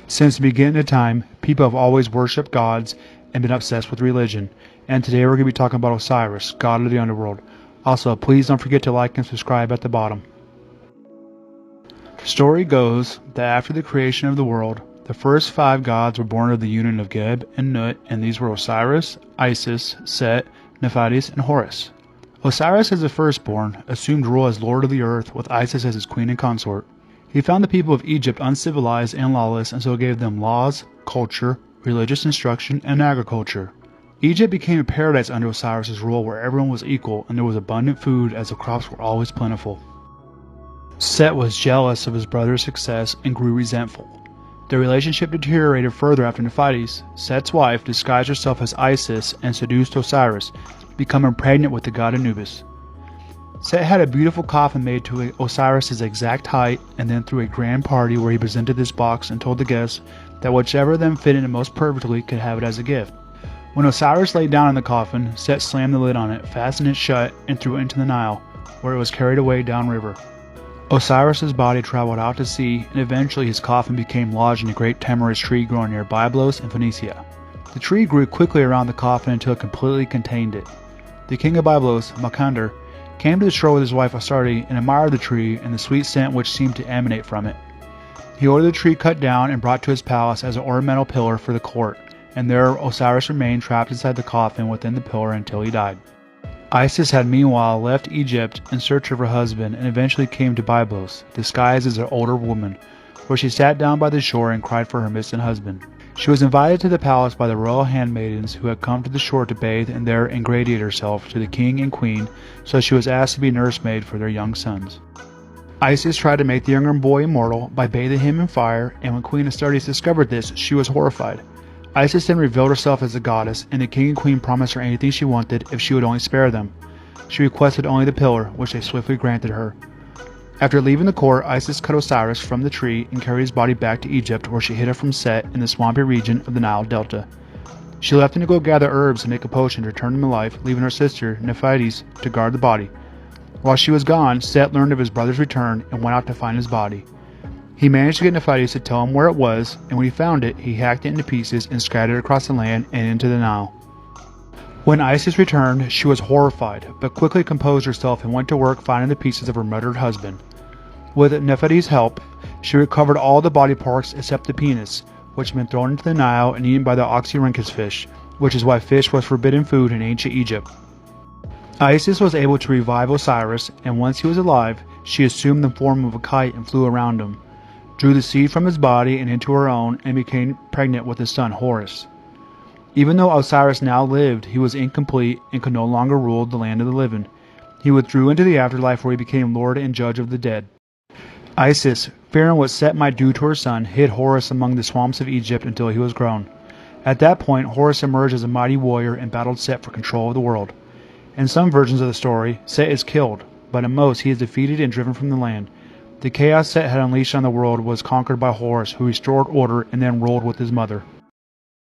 Since the beginning of time, people have always worshipped gods and been obsessed with religion. And today we're going to be talking about Osiris, god of the underworld. Also, please don't forget to like and subscribe at the bottom. The story goes that after the creation of the world, the first 5 gods were born of the union of Geb and Nut, and these were Osiris, Isis, Set, Nephthys, and Horus. Osiris, as the firstborn, assumed rule as lord of the earth, with Isis as his queen and consort. He found the people of Egypt uncivilized and lawless, and so gave them laws, culture, religious instruction, and agriculture. Egypt became a paradise under Osiris' rule, where everyone was equal and there was abundant food as the crops were always plentiful. Set was jealous of his brother's success and grew resentful. Their relationship deteriorated further after Nephthys, Set's wife, disguised herself as Isis and seduced Osiris, becoming pregnant with the god Anubis. Set had a beautiful coffin made to Osiris' exact height, and then threw a grand party where he presented this box and told the guests that whichever of them fit in it most perfectly could have it as a gift. When Osiris lay down in the coffin, Set slammed the lid on it, fastened it shut, and threw it into the Nile, where it was carried away downriver. Osiris' body traveled out to sea, and eventually his coffin became lodged in a great tamarisk tree growing near Byblos in Phoenicia. The tree grew quickly around the coffin until it completely contained it. The king of Byblos, Malkander, came to the shore with his wife Astarte and admired the tree and the sweet scent which seemed to emanate from it. He ordered the tree cut down and brought to his palace as an ornamental pillar for the court, and there Osiris remained trapped inside the coffin within the pillar until he died. Isis had meanwhile left Egypt in search of her husband and eventually came to Byblos, disguised as an older woman, where she sat down by the shore and cried for her missing husband. She was invited to the palace by the royal handmaidens who had come to the shore to bathe and there ingratiate herself to the king and queen, so she was asked to be nursemaid for their young sons. Isis tried to make the younger boy immortal by bathing him in fire, and when Queen Astarte discovered this, she was horrified. Isis then revealed herself as a goddess, and the king and queen promised her anything she wanted if she would only spare them. She requested only the pillar, which they swiftly granted her. After leaving the court, Isis cut Osiris from the tree and carried his body back to Egypt, where she hid it from Set in the swampy region of the Nile Delta. She left him to go gather herbs and make a potion to return him to life, leaving her sister, Nephthys, to guard the body. While she was gone, Set learned of his brother's return and went out to find his body. He managed to get Nephthys to tell him where it was, and when he found it, he hacked it into pieces and scattered it across the land and into the Nile. When Isis returned, she was horrified, but quickly composed herself and went to work finding the pieces of her murdered husband. With Nephthys' help, she recovered all the body parts except the penis, which had been thrown into the Nile and eaten by the Oxyrhynchus fish, which is why fish was forbidden food in ancient Egypt. Isis was able to revive Osiris, and once he was alive, she assumed the form of a kite and flew around him, drew the seed from his body and into her own, and became pregnant with his son Horus. Even though Osiris now lived, he was incomplete and could no longer rule the land of the living. He withdrew into the afterlife, where he became lord and judge of the dead. Isis, fearing what Set might do to her son, hid Horus among the swamps of Egypt until he was grown. At that point, Horus emerged as a mighty warrior and battled Set for control of the world. In some versions of the story, Set is killed, but in most he is defeated and driven from the land. The chaos Set had unleashed on the world was conquered by Horus, who restored order and then ruled with his mother.